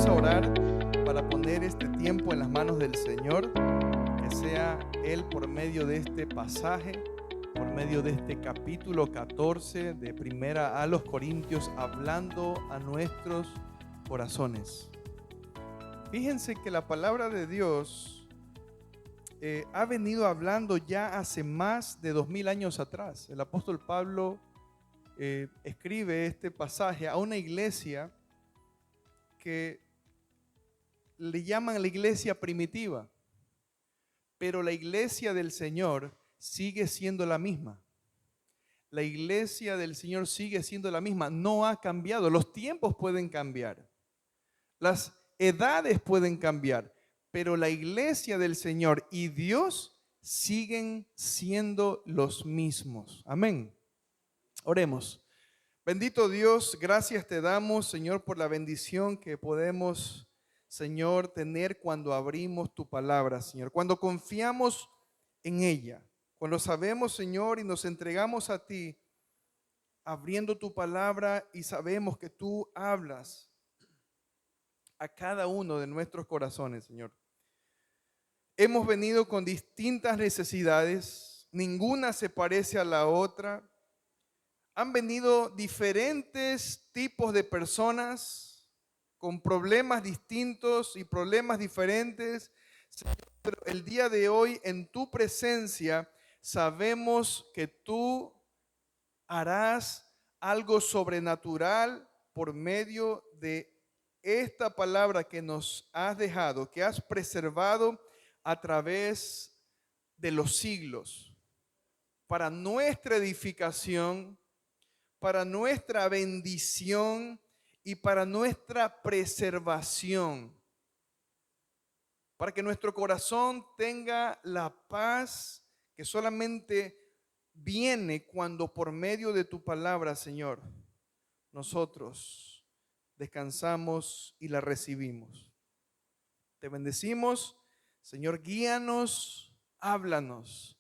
Vamos a orar para poner este tiempo en las manos del Señor, que sea Él por medio de este pasaje, por medio de este capítulo 14 de Primera a los Corintios, hablando a nuestros corazones. Fíjense que la palabra de Dios ha venido hablando ya hace más de 2000 años atrás. El apóstol Pablo escribe este pasaje a una iglesia que le llaman la iglesia primitiva, pero la iglesia del Señor sigue siendo la misma. La iglesia del Señor sigue siendo la misma, no ha cambiado. Los tiempos pueden cambiar, las edades pueden cambiar, pero la iglesia del Señor y Dios siguen siendo los mismos. Amén. Oremos. Bendito Dios, gracias te damos, Señor, por la bendición que podemos, Señor, tener cuando abrimos tu palabra, Señor, cuando confiamos en ella, cuando sabemos, Señor, y nos entregamos a ti, abriendo tu palabra y sabemos que tú hablas a cada uno de nuestros corazones, Señor. Hemos venido con distintas necesidades, ninguna se parece a la otra. Han venido diferentes tipos de personas con problemas distintos y problemas diferentes. Pero el día de hoy, en tu presencia, sabemos que tú harás algo sobrenatural por medio de esta palabra que nos has dejado, que has preservado a través de los siglos, para nuestra edificación, para nuestra bendición y para nuestra preservación, para que nuestro corazón tenga la paz que solamente viene cuando por medio de tu palabra, Señor, nosotros descansamos y la recibimos. Te bendecimos, Señor, guíanos, háblanos.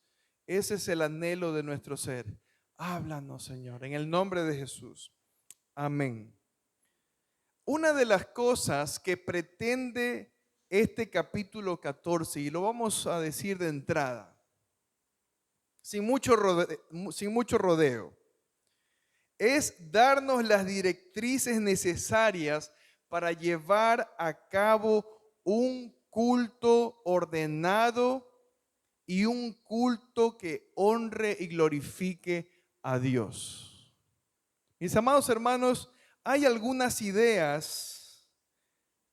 Ese es el anhelo de nuestro ser. Háblanos, Señor, en el nombre de Jesús. Amén. Una de las cosas que pretende este capítulo 14, y lo vamos a decir de entrada, sin mucho rodeo, es darnos las directrices necesarias para llevar a cabo un culto ordenado y un culto que honre y glorifique a Dios. Mis amados hermanos, hay algunas ideas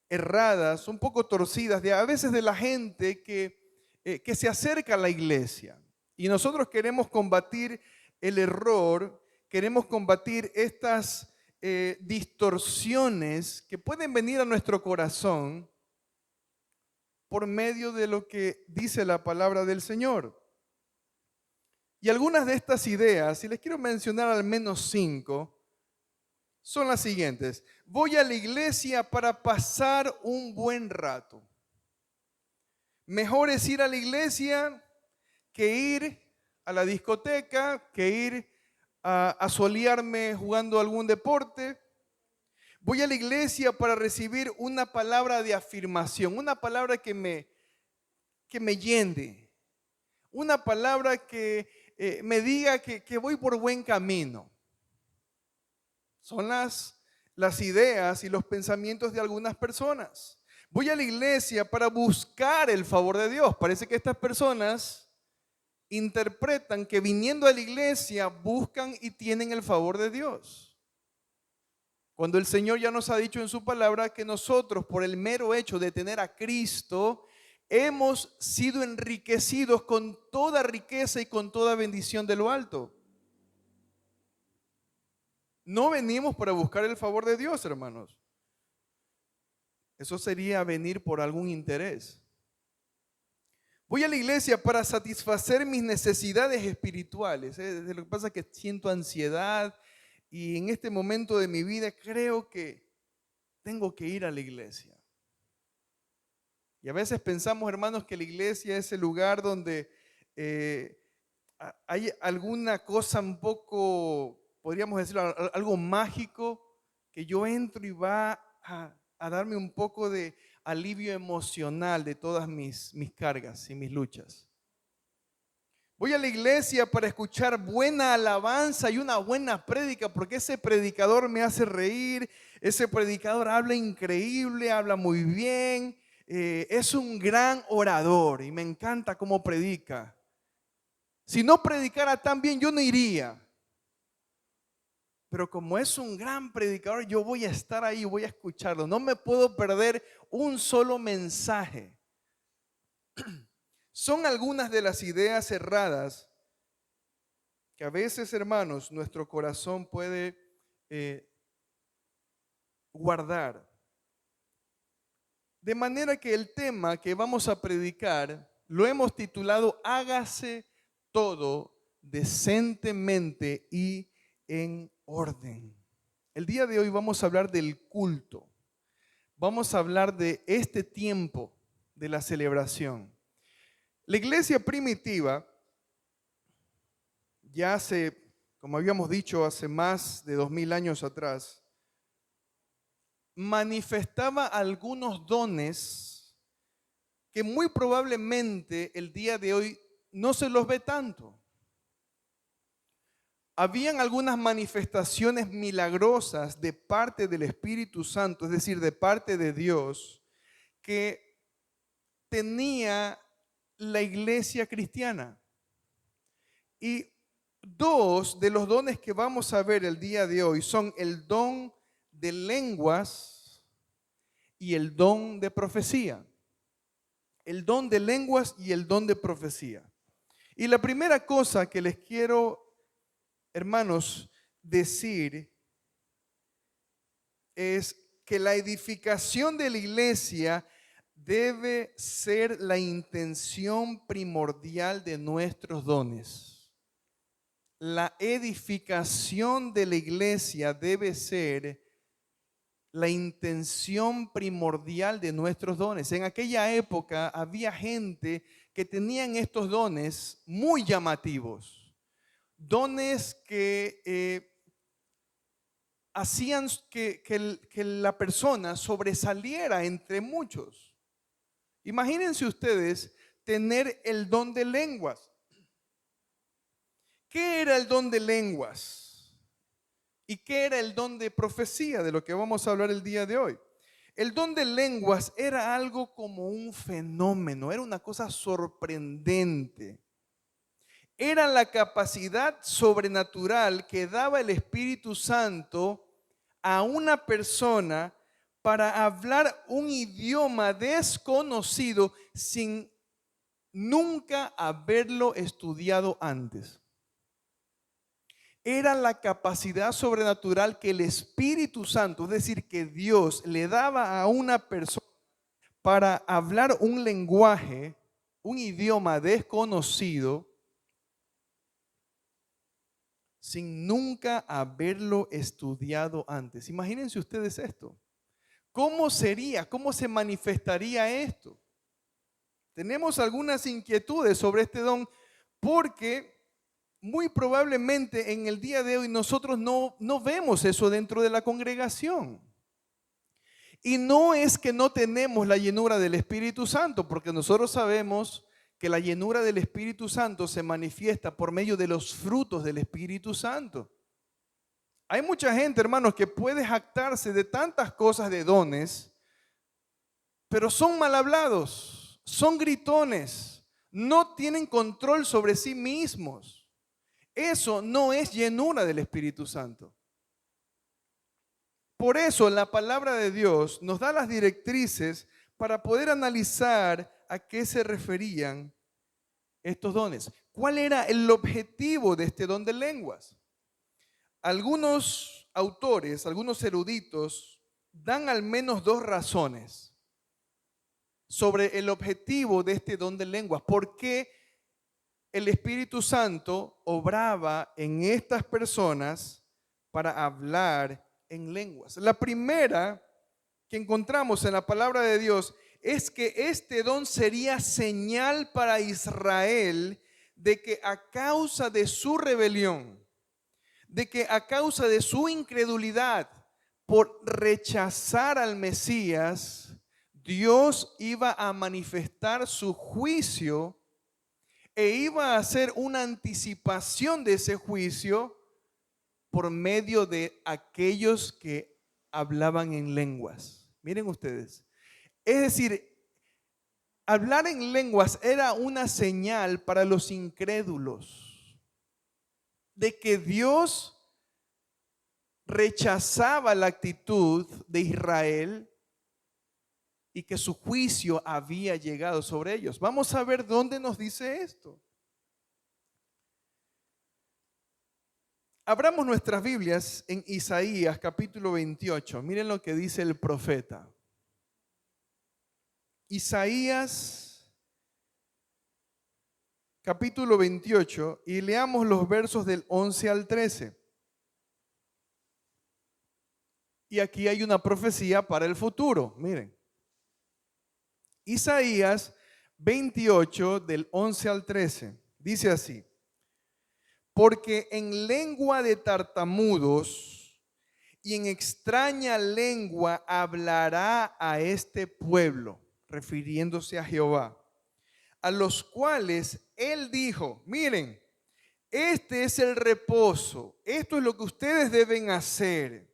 erradas, un poco torcidas, a veces de la gente que se acerca a la iglesia. Y nosotros queremos combatir el error, queremos combatir estas distorsiones que pueden venir a nuestro corazón por medio de lo que dice la palabra del Señor. Y algunas de estas ideas, y les quiero mencionar al menos 5, son las siguientes. Voy a la iglesia para pasar un buen rato. Mejor es ir a la iglesia que ir a la discoteca, que ir a solearme jugando algún deporte. Voy a la iglesia para recibir una palabra de afirmación, una palabra que me llene, una palabra que me diga que voy por buen camino. Son las ideas y los pensamientos de algunas personas. Voy a la iglesia para buscar el favor de Dios. Parece que estas personas interpretan que viniendo a la iglesia buscan y tienen el favor de Dios. Cuando el Señor ya nos ha dicho en su palabra que nosotros, por el mero hecho de tener a Cristo, hemos sido enriquecidos con toda riqueza y con toda bendición de lo alto. No venimos para buscar el favor de Dios, hermanos. Eso sería venir por algún interés. Voy a la iglesia para satisfacer mis necesidades espirituales. Lo que pasa es que siento ansiedad y en este momento de mi vida creo que tengo que ir a la iglesia. Y a veces pensamos, hermanos, que la iglesia es el lugar donde hay alguna cosa un poco, podríamos decirlo, algo mágico, que yo entro y va a a darme un poco de alivio emocional de todas mis cargas y mis luchas. Voy a la iglesia para escuchar buena alabanza y una buena prédica, porque ese predicador me hace reír, ese predicador habla increíble, habla muy bien, es un gran orador y me encanta cómo predica. Si no predicara tan bien, yo no iría. Pero como es un gran predicador, yo voy a estar ahí, voy a escucharlo. No me puedo perder un solo mensaje. Son algunas de las ideas erradas que a veces, hermanos, nuestro corazón puede guardar. De manera que el tema que vamos a predicar lo hemos titulado Hágase todo decentemente y en orden. El día de hoy vamos a hablar del culto. Vamos a hablar de este tiempo de la celebración. La iglesia primitiva, ya hace, como habíamos dicho, hace más de 2000 años atrás, manifestaba algunos dones que muy probablemente el día de hoy no se los ve tanto. Habían algunas manifestaciones milagrosas de parte del Espíritu Santo, es decir, de parte de Dios, que tenía la iglesia cristiana. Y dos de los dones que vamos a ver el día de hoy son el don de lenguas y el don de profecía. El don de lenguas y el don de profecía. Y la primera cosa que les quiero, hermanos, decir es que la edificación de la iglesia debe ser la intención primordial de nuestros dones. La edificación de la iglesia debe ser la intención primordial de nuestros dones. En aquella época había gente que tenían estos dones muy llamativos, dones que hacían que la persona sobresaliera entre muchos. Imagínense ustedes tener el don de lenguas. ¿Qué era el don de lenguas? ¿Y qué era el don de profecía, de lo que vamos a hablar el día de hoy? El don de lenguas era algo como un fenómeno, era una cosa sorprendente. Era la capacidad sobrenatural que daba el Espíritu Santo a una persona para hablar un idioma desconocido sin nunca haberlo estudiado antes. Era la capacidad sobrenatural que el Espíritu Santo, es decir, que Dios le daba a una persona para hablar un lenguaje, un idioma desconocido, sin nunca haberlo estudiado antes. Imagínense ustedes esto. ¿Cómo sería? ¿Cómo se manifestaría esto? Tenemos algunas inquietudes sobre este don porque muy probablemente en el día de hoy nosotros no vemos eso dentro de la congregación. Y no es que no tenemos la llenura del Espíritu Santo, porque nosotros sabemos que la llenura del Espíritu Santo se manifiesta por medio de los frutos del Espíritu Santo. Hay mucha gente, hermanos, que puede jactarse de tantas cosas de dones, pero son mal hablados, son gritones, no tienen control sobre sí mismos. Eso no es llenura del Espíritu Santo. Por eso la palabra de Dios nos da las directrices para poder analizar a qué se referían estos dones. ¿Cuál era el objetivo de este don de lenguas? Algunos autores, algunos eruditos, dan al menos dos razones sobre el objetivo de este don de lenguas. ¿Por qué el Espíritu Santo obraba en estas personas para hablar en lenguas? La primera que encontramos en la palabra de Dios es que este don sería señal para Israel de que a causa de su rebelión, de que a causa de su incredulidad, por rechazar al Mesías, Dios iba a manifestar su juicio e iba a hacer una anticipación de ese juicio por medio de aquellos que hablaban en lenguas. Miren ustedes. Es decir, hablar en lenguas era una señal para los incrédulos de que Dios rechazaba la actitud de Israel y que su juicio había llegado sobre ellos. Vamos a ver dónde nos dice esto. Abramos nuestras Biblias en Isaías capítulo 28. Miren lo que dice el profeta. Isaías capítulo 28 y leamos los versos del 11 al 13. Y aquí hay una profecía para el futuro. Miren. Isaías 28 del 11 al 13. Dice así. Porque en lengua de tartamudos y en extraña lengua hablará a este pueblo, refiriéndose a Jehová, a los cuales él dijo, miren, este es el reposo, esto es lo que ustedes deben hacer.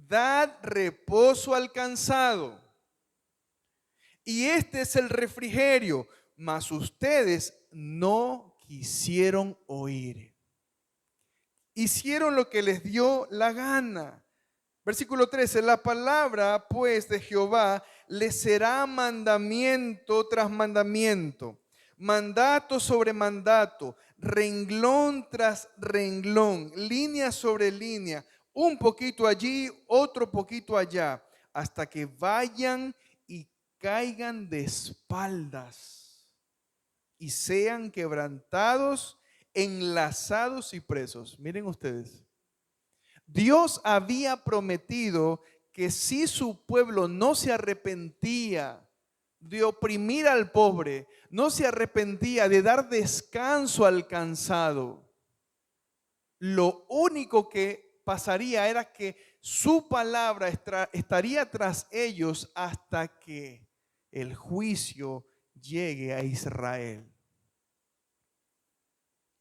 Dad reposo al cansado. Y este es el refrigerio, mas ustedes no quisieron oír. Hicieron lo que les dio la gana. Versículo 13, la palabra pues de Jehová les será mandamiento tras mandamiento, mandato sobre mandato, renglón tras renglón, línea sobre línea, un poquito allí, otro poquito allá, hasta que vayan y caigan de espaldas y sean quebrantados, enlazados y presos. Miren ustedes, Dios había prometido que si su pueblo no se arrepentía de oprimir al pobre, no se arrepentía de dar descanso al cansado, lo único que pasaría era que su palabra estaría tras ellos hasta que el juicio llegue a Israel.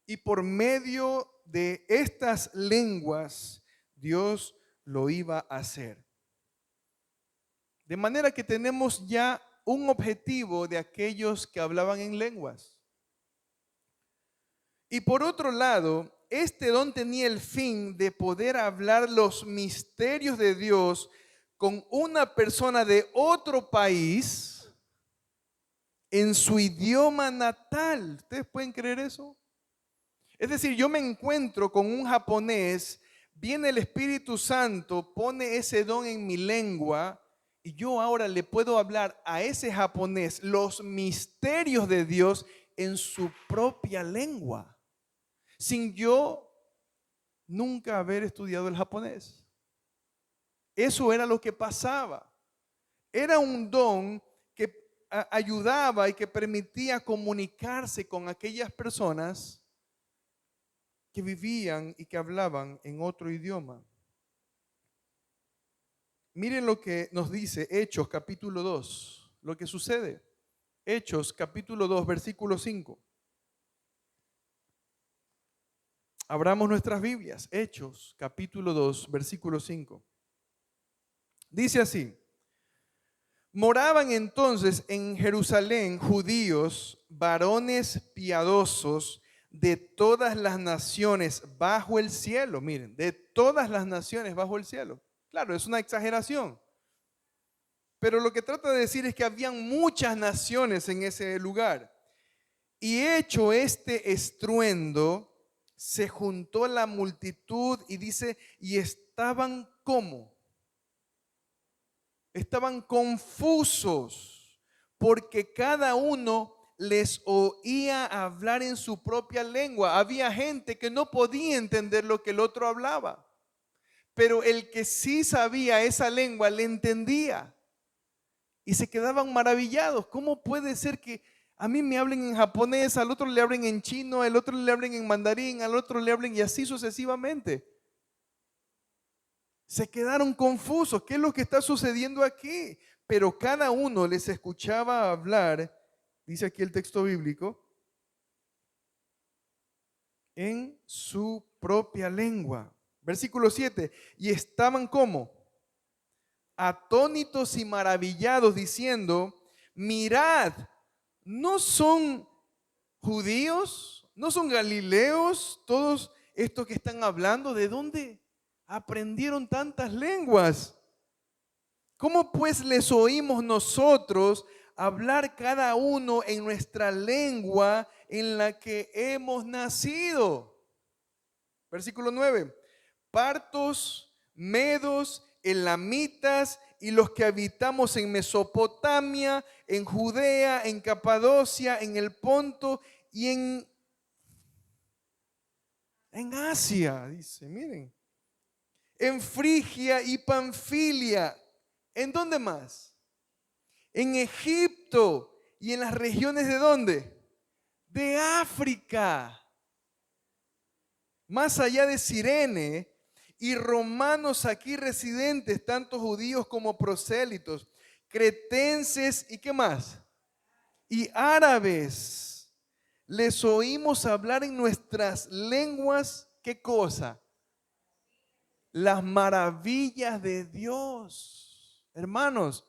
Y por medio de estas lenguas, Dios lo iba a hacer. De manera que tenemos ya un objetivo de aquellos que hablaban en lenguas. Y por otro lado, este don tenía el fin de poder hablar los misterios de Dios con una persona de otro país en su idioma natal. ¿Ustedes pueden creer eso? Es decir, yo me encuentro con un japonés, viene el Espíritu Santo, pone ese don en mi lengua y yo ahora le puedo hablar a ese japonés los misterios de Dios en su propia lengua, sin yo nunca haber estudiado el japonés. Eso era lo que pasaba. Era un don que ayudaba y que permitía comunicarse con aquellas personas que vivían y que hablaban en otro idioma. Miren lo que nos dice Hechos capítulo 2, lo que sucede. Hechos capítulo 2, versículo 5. Abramos nuestras Biblias. Hechos capítulo 2, versículo 5. Dice así. Moraban entonces en Jerusalén judíos, varones piadosos de todas las naciones bajo el cielo. Miren, de todas las naciones bajo el cielo. Claro, es una exageración. Pero lo que trata de decir es que habían muchas naciones en ese lugar. Y hecho este estruendo, se juntó la multitud y dice, y estaban ¿cómo? Estaban confusos, porque cada uno les oía hablar en su propia lengua. Había gente que no podía entender lo que el otro hablaba, pero el que sí sabía esa lengua le entendía y se quedaban maravillados. ¿Cómo puede ser que a mí me hablen en japonés, al otro le hablen en chino, al otro le hablen en mandarín, al otro le hablen y así sucesivamente? Se quedaron confusos. ¿Qué es lo que está sucediendo aquí? Pero cada uno les escuchaba hablar, dice aquí el texto bíblico, en su propia lengua. Versículo 7. Y estaban como atónitos y maravillados, diciendo: mirad, ¿no son judíos? ¿No son galileos todos estos que están hablando? ¿De dónde aprendieron tantas lenguas? ¿Cómo pues les oímos nosotros hablar cada uno en nuestra lengua en la que hemos nacido? Versículo 9. Partos, medos, elamitas y los que habitamos en Mesopotamia, en Judea, en Capadocia, en el Ponto y en Asia, dice, miren, en Frigia y Panfilia. ¿En dónde más? En Egipto y en las regiones ¿de dónde? De África, más allá de Cirene, y romanos aquí residentes, tanto judíos como prosélitos, cretenses y ¿qué más? Y árabes. Les oímos hablar en nuestras lenguas, ¿qué cosa? Las maravillas de Dios. Hermanos,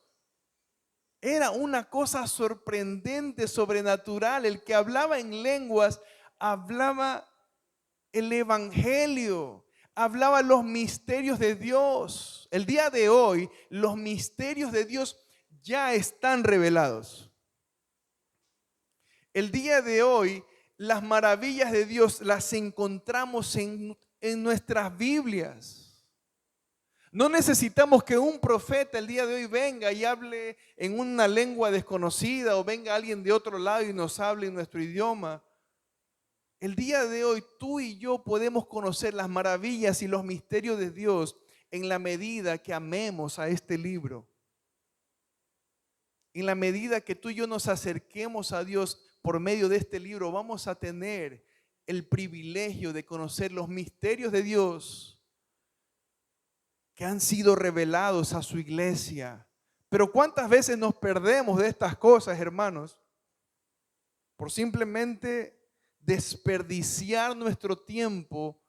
era una cosa sorprendente, sobrenatural. El que hablaba en lenguas, hablaba el evangelio, hablaba los misterios de Dios. El día de hoy, los misterios de Dios ya están revelados. El día de hoy, las maravillas de Dios las encontramos en nuestras Biblias. No necesitamos que un profeta el día de hoy venga y hable en una lengua desconocida o venga alguien de otro lado y nos hable en nuestro idioma. El día de hoy tú y yo podemos conocer las maravillas y los misterios de Dios en la medida que amemos a este libro. En la medida que tú y yo nos acerquemos a Dios por medio de este libro, vamos a tener el privilegio de conocer los misterios de Dios que han sido revelados a su iglesia. Pero ¿cuántas veces nos perdemos de estas cosas, hermanos? Por simplemente desperdiciar nuestro tiempo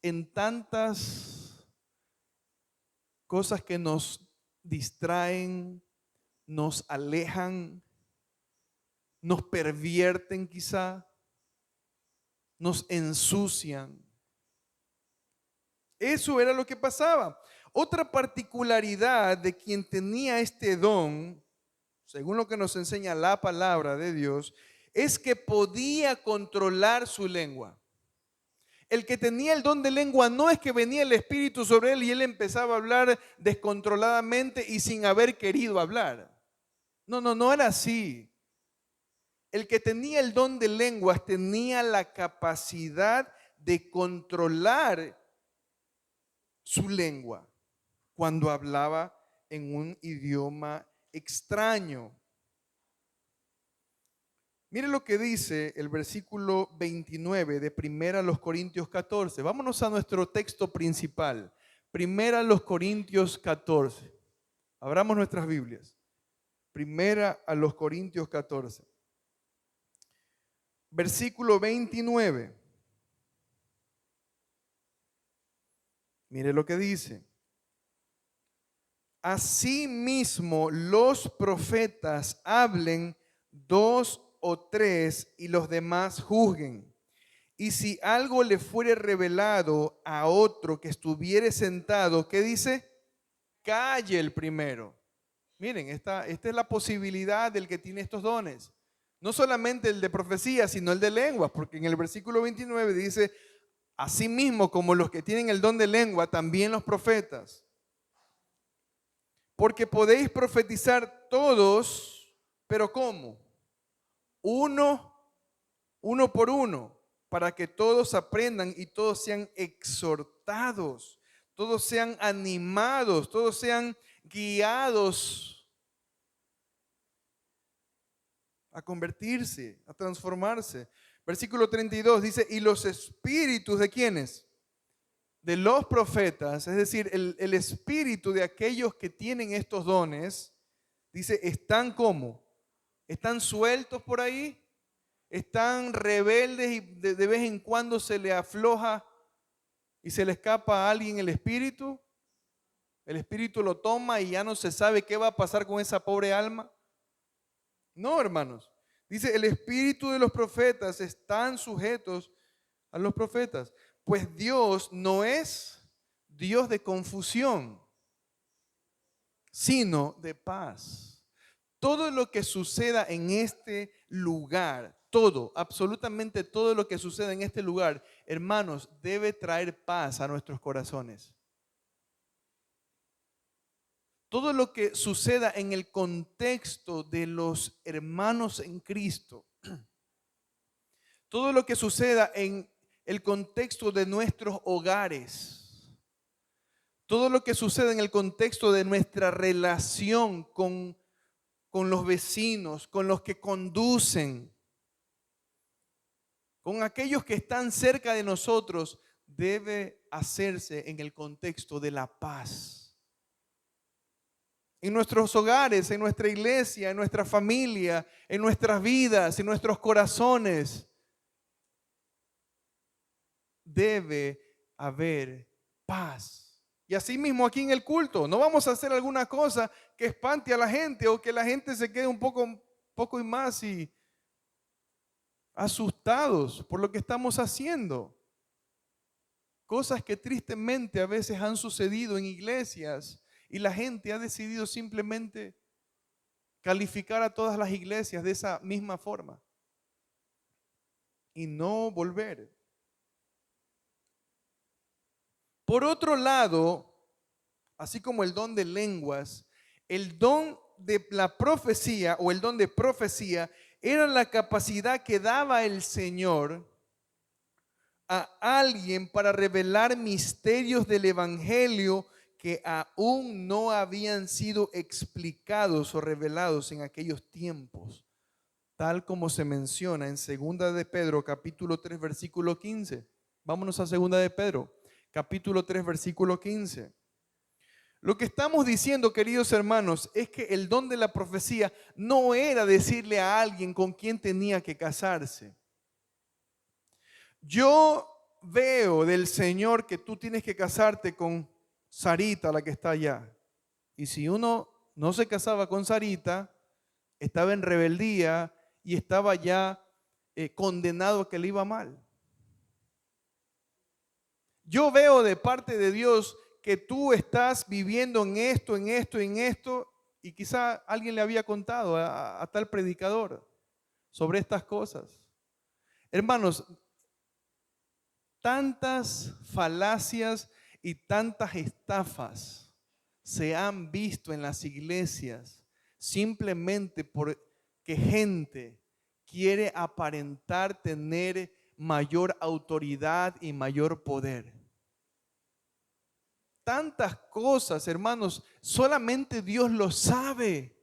en tantas cosas que nos distraen, nos alejan, nos pervierten quizá, nos ensucian. Eso era lo que pasaba. Otra particularidad de quien tenía este don, según lo que nos enseña la palabra de Dios, es que podía controlar su lengua. El que tenía el don de lengua no es que venía el Espíritu sobre él y él empezaba a hablar descontroladamente y sin haber querido hablar. No era así. El que tenía el don de lenguas tenía la capacidad de controlar su lengua cuando hablaba en un idioma extraño. Mire lo que dice el versículo 29 de 1 Corintios 14. Vámonos a nuestro texto principal. 1 Corintios 14. Abramos nuestras Biblias. 1 Corintios 14. Versículo 29. Mire lo que dice. Asimismo, los profetas hablen 2 o 3 y los demás juzguen. Y si algo le fuere revelado a otro que estuviere sentado, ¿qué dice? Calle el primero. Miren, esta es la posibilidad del que tiene estos dones. No solamente el de profecía, sino el de lenguas, porque en el versículo 29 dice: asimismo como los que tienen el don de lengua, también los profetas. Porque podéis profetizar todos, pero ¿cómo? Uno por uno, para que todos aprendan y todos sean exhortados, todos sean animados, todos sean guiados a convertirse, a transformarse. Versículo 32 dice: ¿y los espíritus de quiénes? de los profetas, es decir, el espíritu de aquellos que tienen estos dones, dice, están como, están sueltos por ahí, están rebeldes y de vez en cuando se le afloja y se le escapa a alguien el espíritu lo toma y ya no se sabe qué va a pasar con esa pobre alma. No, hermanos. Dice, el espíritu de los profetas están sujetos a los profetas. Pues Dios no es Dios de confusión, sino de paz. Todo lo que suceda en este lugar, todo, absolutamente todo lo que suceda en este lugar, hermanos, debe traer paz a nuestros corazones. Todo lo que suceda en el contexto de los hermanos en Cristo, todo lo que suceda en el contexto de nuestros hogares, todo lo que suceda en el contexto de nuestra relación con los vecinos, con los que conducen, con aquellos que están cerca de nosotros, debe hacerse en el contexto de la paz. En nuestros hogares, en nuestra iglesia, en nuestra familia, en nuestras vidas, en nuestros corazones, debe haber paz. Y así mismo aquí en el culto, no vamos a hacer alguna cosa que espante a la gente o que la gente se quede un poco y más y asustados por lo que estamos haciendo. Cosas que tristemente a veces han sucedido en iglesias y la gente ha decidido simplemente calificar a todas las iglesias de esa misma forma y no volver. Por otro lado, así como el don de lenguas, el don de la profecía o el don de profecía era la capacidad que daba el Señor a alguien para revelar misterios del evangelio que aún no habían sido explicados o revelados en aquellos tiempos, tal como se menciona en 2 de Pedro, capítulo 3, versículo 15. Vámonos a 2 de Pedro, capítulo 3, versículo 15. Lo que estamos diciendo, queridos hermanos, es que el don de la profecía no era decirle a alguien con quién tenía que casarse. Yo veo del Señor que tú tienes que casarte con Sarita, la que está allá. Y si uno no se casaba con Sarita, estaba en rebeldía y estaba ya condenado a que le iba mal. Yo veo de parte de Dios que tú estás viviendo en esto, en esto, en esto, y quizá alguien le había contado a tal predicador sobre estas cosas. Hermanos, tantas falacias y tantas estafas se han visto en las iglesias simplemente porque gente quiere aparentar tener mayor autoridad y mayor poder. Tantas cosas, hermanos, solamente Dios lo sabe.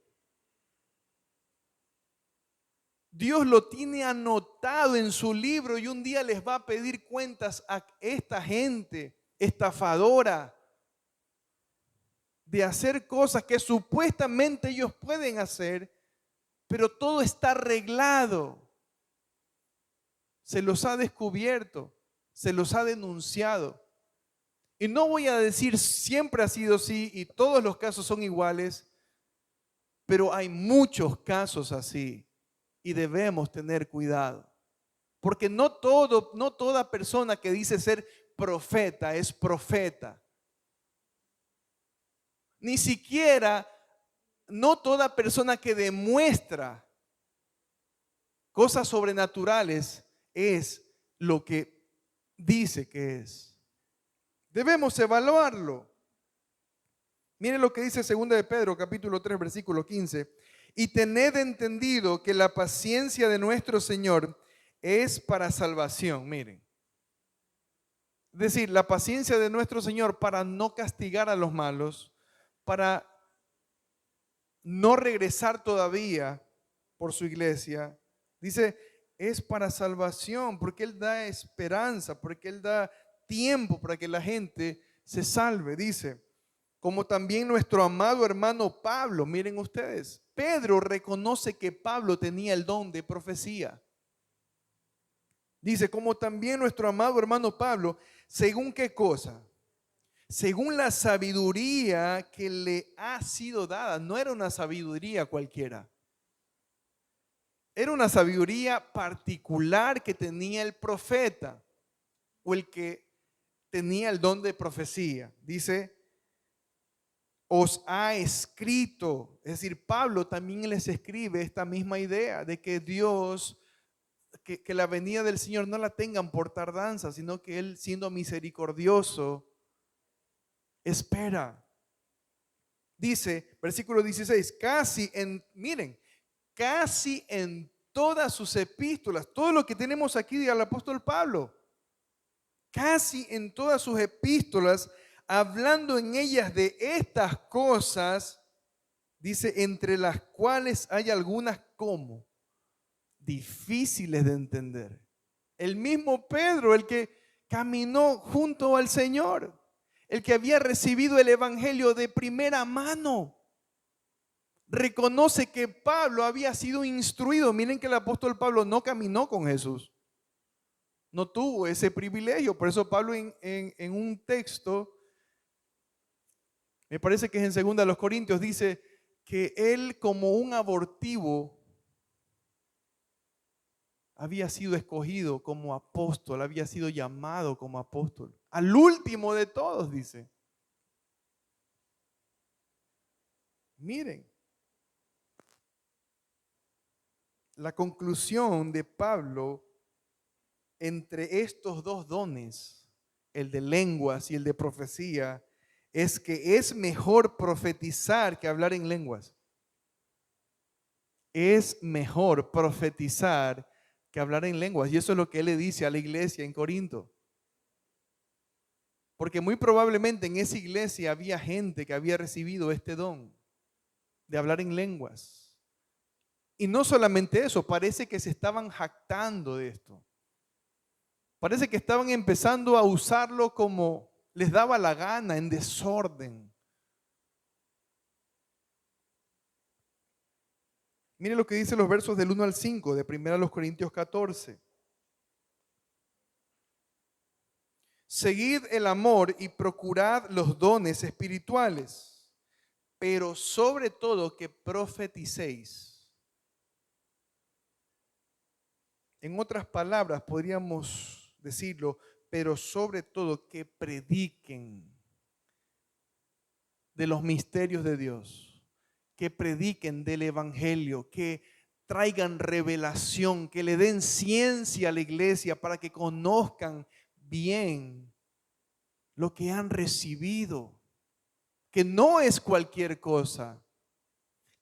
Dios lo tiene anotado en su libro y un día les va a pedir cuentas a esta gente estafadora de hacer cosas que supuestamente ellos pueden hacer, pero todo está arreglado. Se los ha descubierto, se los ha denunciado. Y no voy a decir siempre ha sido así y todos los casos son iguales, pero hay muchos casos así. Y debemos tener cuidado, porque no toda persona que dice ser profeta es profeta. Ni siquiera no toda persona que demuestra cosas sobrenaturales es lo que dice que es. Debemos evaluarlo. Miren lo que dice 2 de Pedro, capítulo 3, versículo 15. Y tened entendido que la paciencia de nuestro Señor es para salvación. Miren. Es decir, la paciencia de nuestro Señor para no castigar a los malos, para no regresar todavía por su iglesia. Dice, es para salvación, porque Él da esperanza, porque Él da tiempo para que la gente se salve. Dice, como también nuestro amado hermano Pablo, miren ustedes, Pedro reconoce que Pablo tenía el don de profecía. Dice, como también nuestro amado hermano Pablo, ¿según qué cosa? Según la sabiduría que le ha sido dada. No era una sabiduría cualquiera. Era una sabiduría particular que tenía el profeta o el que tenía el don de profecía. Dice, os ha escrito. Es decir, Pablo también les escribe esta misma idea de que Dios, que la venida del Señor no la tengan por tardanza, sino que Él, siendo misericordioso, espera. Dice, versículo 16, casi en todas sus epístolas, todo lo que tenemos aquí del apóstol Pablo, casi en todas sus epístolas, hablando en ellas de estas cosas, dice, entre las cuales hay algunas como difíciles de entender. El mismo Pedro, el que caminó junto al Señor, el que había recibido el evangelio de primera mano, reconoce que Pablo había sido instruido. Miren que el apóstol Pablo no caminó con Jesús, no tuvo ese privilegio. Por eso Pablo en un texto, me parece que es en 2 Corintios, dice que él, como un abortivo, había sido escogido como apóstol, había sido llamado como apóstol. Al último de todos, dice. Miren, la conclusión de Pablo entre estos dos dones, el de lenguas y el de profecía, es que es mejor profetizar que hablar en lenguas. Es mejor profetizar que hablar en lenguas. Y eso es lo que él le dice a la iglesia en Corinto. Porque muy probablemente en esa iglesia había gente que había recibido este don de hablar en lenguas. Y no solamente eso, parece que se estaban jactando de esto. Parece que estaban empezando a usarlo como les daba la gana, en desorden. Mire lo que dice los versos del 1 al 5 de 1 Corintios 14. Seguid el amor y procurad los dones espirituales, pero sobre todo que profeticéis. En otras palabras, podríamos decirlo, pero sobre todo que prediquen de los misterios de Dios, que prediquen del evangelio, que traigan revelación, que le den ciencia a la iglesia para que conozcan bien lo que han recibido, que no es cualquier cosa,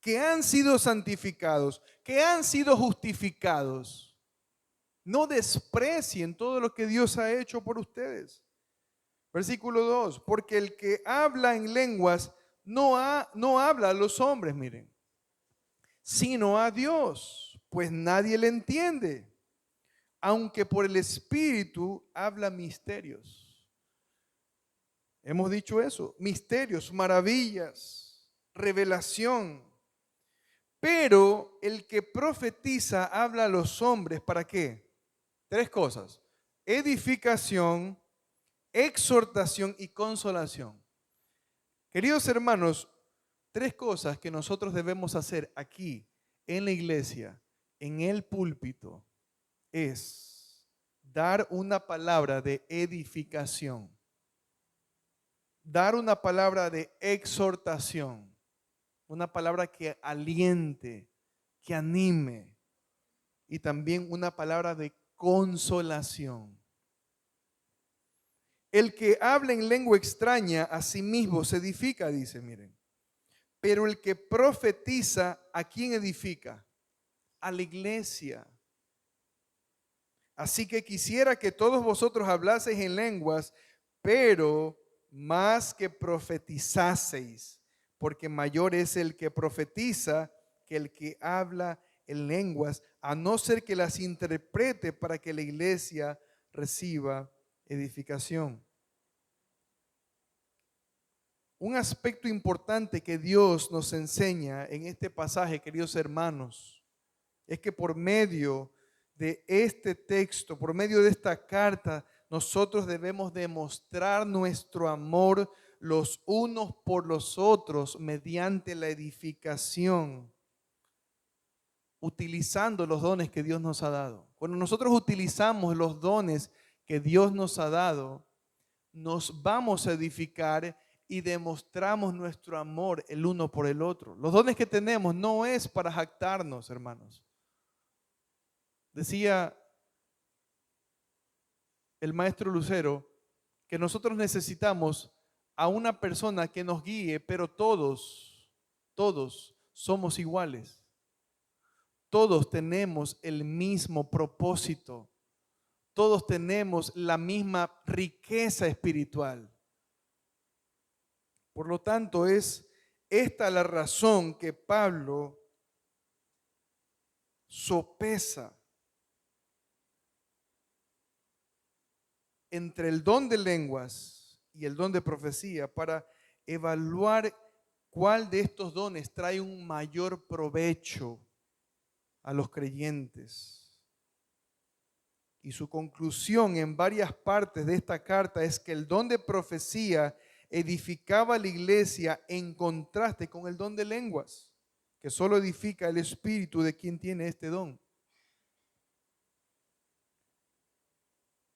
que han sido santificados, que han sido justificados. No desprecien todo lo que Dios ha hecho por ustedes. Versículo 2, porque el que habla en lenguas no habla a los hombres, miren, sino a Dios, pues nadie le entiende, aunque por el Espíritu habla misterios. Hemos dicho eso, misterios, maravillas, revelación. Pero el que profetiza habla a los hombres, ¿para qué? 3 cosas: edificación, exhortación y consolación. Queridos hermanos, 3 cosas que nosotros debemos hacer aquí en la iglesia, en el púlpito, es dar una palabra de edificación, dar una palabra de exhortación, una palabra que aliente, que anime, y también una palabra de consolación. El que habla en lengua extraña a sí mismo se edifica, dice, miren. Pero el que profetiza, ¿a quién edifica? A la iglesia. Así que quisiera que todos vosotros hablaseis en lenguas, pero más que profetizaseis, porque mayor es el que profetiza que el que habla en lenguas, a no ser que las interprete para que la iglesia reciba edificación. Un aspecto importante que Dios nos enseña en este pasaje, queridos hermanos, es que por medio de este texto, por medio de esta carta, nosotros debemos demostrar nuestro amor los unos por los otros mediante la edificación, utilizando los dones que Dios nos ha dado. Cuando nosotros utilizamos los dones que Dios nos ha dado, nos vamos a edificar y demostramos nuestro amor el uno por el otro. Los dones que tenemos no es para jactarnos, hermanos. Decía el maestro Lucero que nosotros necesitamos a una persona que nos guíe, pero todos somos iguales. Todos tenemos el mismo propósito. Todos tenemos la misma riqueza espiritual. Por lo tanto, es esta la razón que Pablo sopesa entre el don de lenguas y el don de profecía para evaluar cuál de estos dones trae un mayor provecho a los creyentes. Y su conclusión en varias partes de esta carta es que el don de profecía edificaba a la iglesia en contraste con el don de lenguas, que solo edifica el espíritu de quien tiene este don.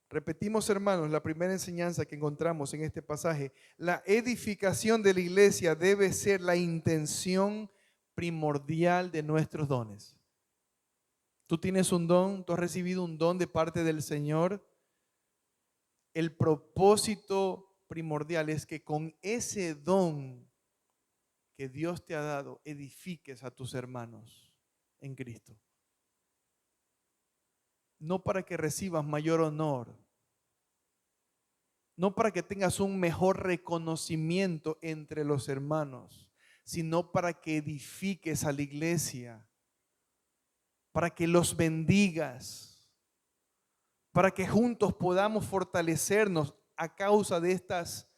Repetimos, hermanos, la primera enseñanza que encontramos en este pasaje. La edificación de la iglesia debe ser la intención primordial de nuestros dones. Tú tienes un don, tú has recibido un don de parte del Señor. El propósito primordial es que con ese don que Dios te ha dado, edifiques a tus hermanos en Cristo. No para que recibas mayor honor, no para que tengas un mejor reconocimiento entre los hermanos, sino para que edifiques a la iglesia, para que los bendigas, para que juntos podamos fortalecernos a causa de estas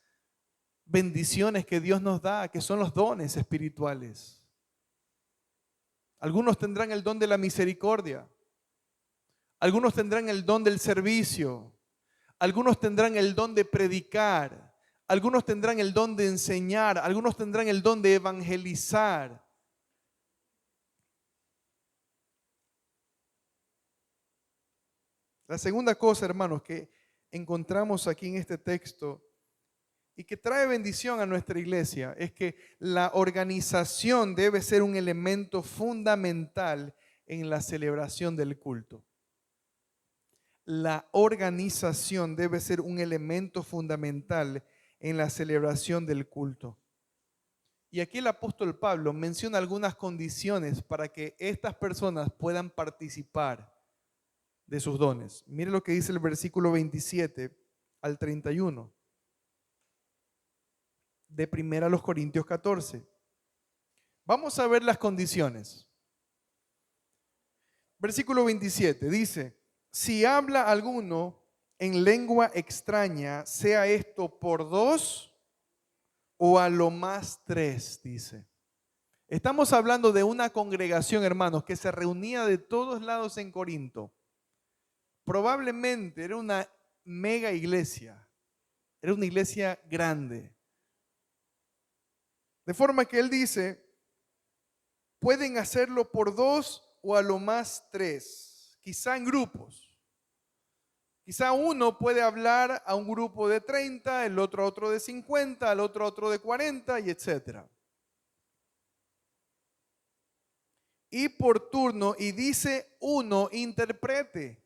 bendiciones que Dios nos da, que son los dones espirituales. Algunos tendrán el don de la misericordia, algunos tendrán el don del servicio, algunos tendrán el don de predicar, algunos tendrán el don de enseñar, algunos tendrán el don de evangelizar. La segunda cosa, hermanos, que encontramos aquí en este texto y que trae bendición a nuestra iglesia es que la organización debe ser un elemento fundamental en la celebración del culto. La organización debe ser un elemento fundamental en la celebración del culto. Y aquí el apóstol Pablo menciona algunas condiciones para que estas personas puedan participar de sus dones. Mire lo que dice el versículo 27 al 31 de 1 Corintios 14. Vamos a ver las condiciones. Versículo 27 dice: si habla alguno en lengua extraña, sea esto por 2 o a lo más 3, dice. Estamos hablando de una congregación, hermanos, que se reunía de todos lados en Corinto. Probablemente era una mega iglesia, era una iglesia grande. De forma que él dice, pueden hacerlo por 2 o a lo más 3, quizá en grupos. Quizá uno puede hablar a un grupo de 30, el otro a otro de 50, el otro a otro de 40 y etcétera. Y por turno, y dice uno, interprete.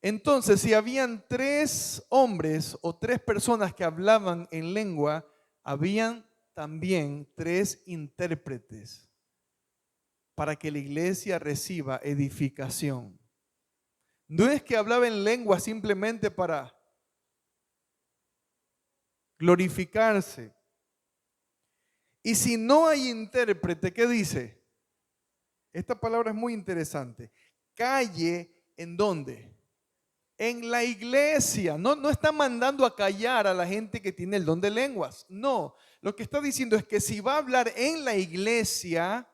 Entonces, si habían 3 hombres o 3 personas que hablaban en lengua, habían también 3 intérpretes para que la iglesia reciba edificación. No es que hablaba en lengua simplemente para glorificarse. Y si no hay intérprete, ¿qué dice? Esta palabra es muy interesante. Calle, ¿en dónde? en la iglesia. No está mandando a callar a la gente que tiene el don de lenguas. No, lo que está diciendo es que si va a hablar en la iglesia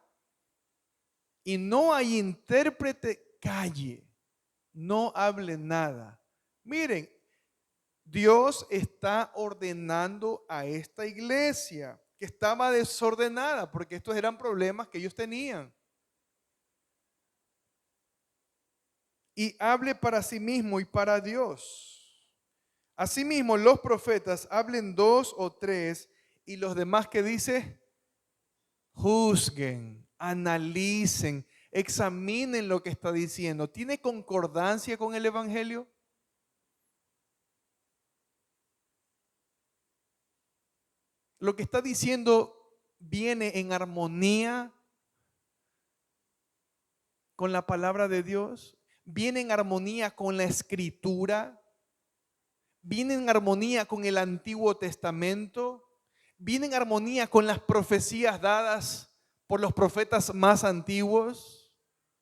y no hay intérprete, calle, no hable nada. Miren, Dios está ordenando a esta iglesia que estaba desordenada, porque estos eran problemas que ellos tenían. Y hable para sí mismo y para Dios. Asimismo, los profetas hablen 2 o 3 y los demás que dice, juzguen, analicen, examinen lo que está diciendo. ¿Tiene concordancia con el evangelio? Lo que está diciendo viene en armonía con la palabra de Dios, viene en armonía con la escritura, viene en armonía con el Antiguo Testamento, viene en armonía con las profecías dadas por los profetas más antiguos.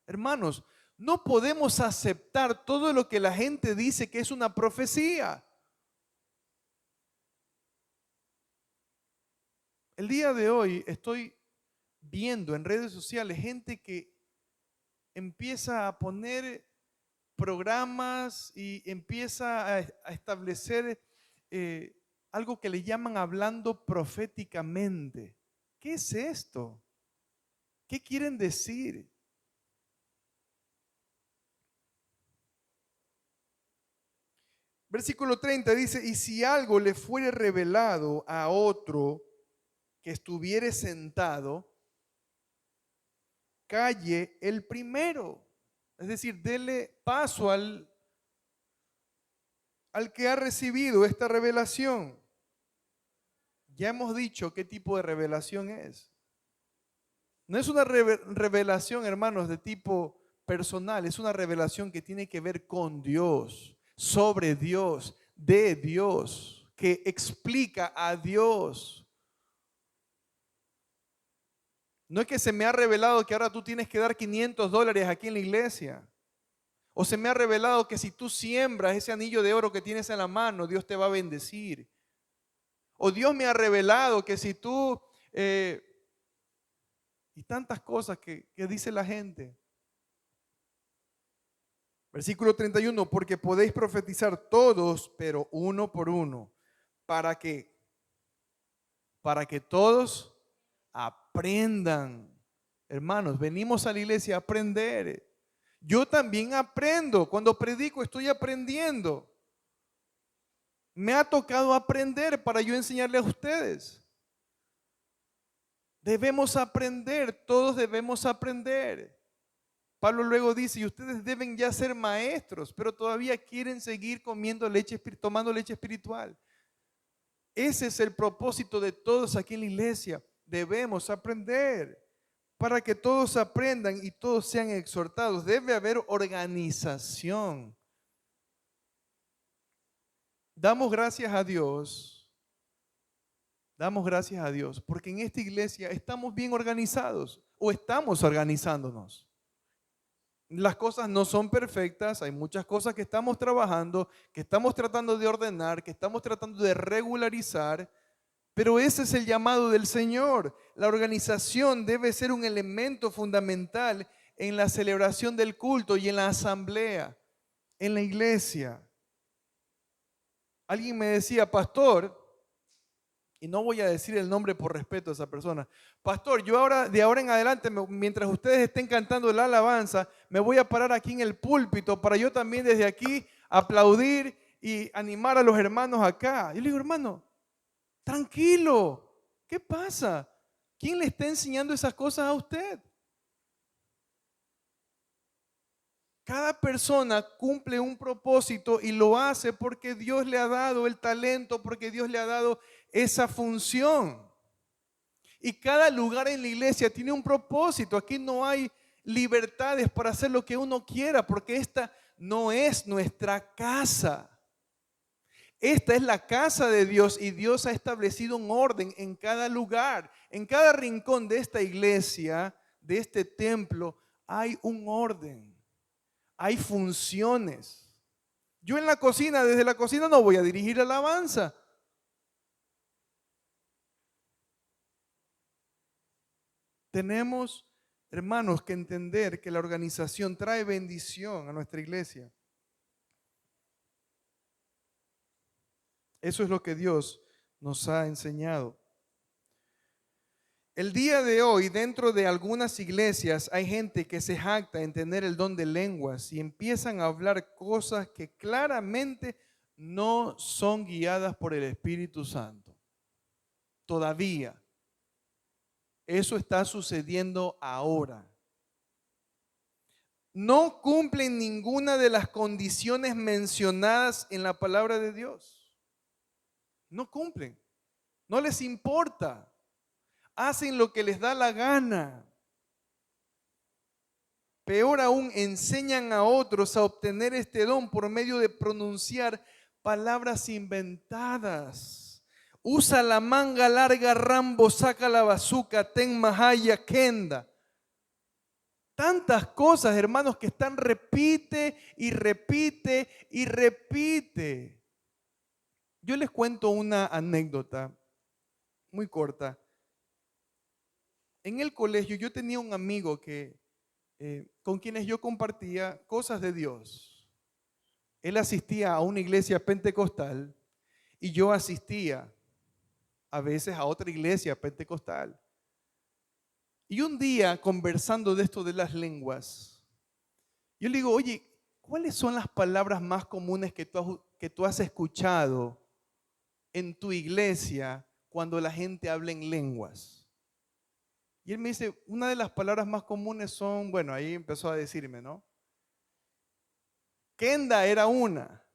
Hermanos, no podemos aceptar todo lo que la gente dice que es una profecía. El día de hoy estoy viendo en redes sociales gente que empieza a poner programas y empieza a establecer algo que le llaman hablando proféticamente. ¿Qué es esto? ¿Qué quieren decir? Versículo 30 dice, y si algo le fuere revelado a otro que estuviere sentado, calle el primero. Es decir, dele paso al que ha recibido esta revelación. Ya hemos dicho qué tipo de revelación es. No es una revelación, hermanos, de tipo personal, es una revelación que tiene que ver con Dios, sobre Dios, de Dios, que explica a Dios. No es que se me ha revelado que ahora tú tienes que dar $500 aquí en la iglesia. O se me ha revelado que si tú siembras ese anillo de oro que tienes en la mano, Dios te va a bendecir. O Dios me ha revelado que si tú... y tantas cosas que dice la gente. Versículo 31, porque podéis profetizar todos, pero uno por uno. ¿Para qué? Para que todos aprendan. Hermanos, venimos a la iglesia a aprender. Yo también aprendo. Cuando predico estoy aprendiendo. Me ha tocado aprender para yo enseñarle a ustedes. Debemos aprender, todos debemos aprender. Pablo luego dice, y ustedes deben ya ser maestros, pero todavía quieren seguir comiendo leche, tomando leche espiritual. Ese es el propósito de todos aquí en la iglesia. Debemos aprender para que todos aprendan y todos sean exhortados. Debe haber organización. Damos gracias a Dios. Damos gracias a Dios porque en esta iglesia estamos bien organizados o estamos organizándonos. Las cosas no son perfectas, hay muchas cosas que estamos trabajando, que estamos tratando de ordenar, que estamos tratando de regularizar, pero ese es el llamado del Señor. La organización debe ser un elemento fundamental en la celebración del culto y en la asamblea, en la iglesia. Alguien me decía, pastor, y no voy a decir el nombre por respeto a esa persona. Pastor, yo ahora, de ahora en adelante, mientras ustedes estén cantando la alabanza, me voy a parar aquí en el púlpito para yo también desde aquí aplaudir y animar a los hermanos acá. Yo le digo, hermano, tranquilo, ¿qué pasa? ¿Quién le está enseñando esas cosas a usted? Cada persona cumple un propósito y lo hace porque Dios le ha dado el talento, porque Dios le ha dado esa función. Y cada lugar en la iglesia tiene un propósito. Aquí no hay libertades para hacer lo que uno quiera, porque esta no es nuestra casa. Esta es la casa de Dios y Dios ha establecido un orden en cada lugar, en cada rincón de esta iglesia, de este templo, hay un orden. Hay funciones. Yo en la cocina, desde la cocina no voy a dirigir alabanza. Tenemos, hermanos, que entender que la organización trae bendición a nuestra iglesia. Eso es lo que Dios nos ha enseñado. El día de hoy, dentro de algunas iglesias, hay gente que se jacta en tener el don de lenguas y empiezan a hablar cosas que claramente no son guiadas por el Espíritu Santo. Todavía. Eso está sucediendo ahora. No cumplen ninguna de las condiciones mencionadas en la palabra de Dios. No cumplen. No les importa. Hacen lo que les da la gana. Peor aún, enseñan a otros a obtener este don por medio de pronunciar palabras inventadas. Usa la manga larga, Rambo, saca la bazuca, ten mahaya, kenda. Tantas cosas, hermanos, que están repite y repite y repite. Yo les cuento una anécdota muy corta. En el colegio yo tenía un amigo con quienes yo compartía cosas de Dios. Él asistía a una iglesia pentecostal y yo asistía a veces a otra iglesia pentecostal. Y un día, conversando de esto de las lenguas, yo le digo, oye, ¿cuáles son las palabras más comunes que tú has escuchado en tu iglesia cuando la gente habla en lenguas? Y él me dice, una de las palabras más comunes son, bueno, ahí empezó a decirme, ¿no? Kenda era una.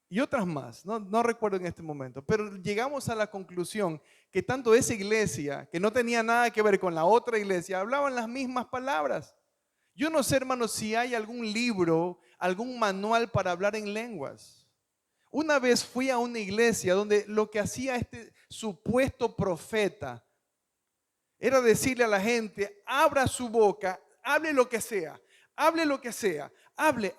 Y otras más, no recuerdo en este momento, pero llegamos a la conclusión que tanto esa iglesia, que no tenía nada que ver con la otra iglesia, hablaban las mismas palabras. Yo no sé, hermanos, si hay algún libro, algún manual para hablar en lenguas. Una vez fui a una iglesia donde lo que hacía este supuesto profeta era decirle a la gente, abra su boca, hable lo que sea, hable lo que sea, hable.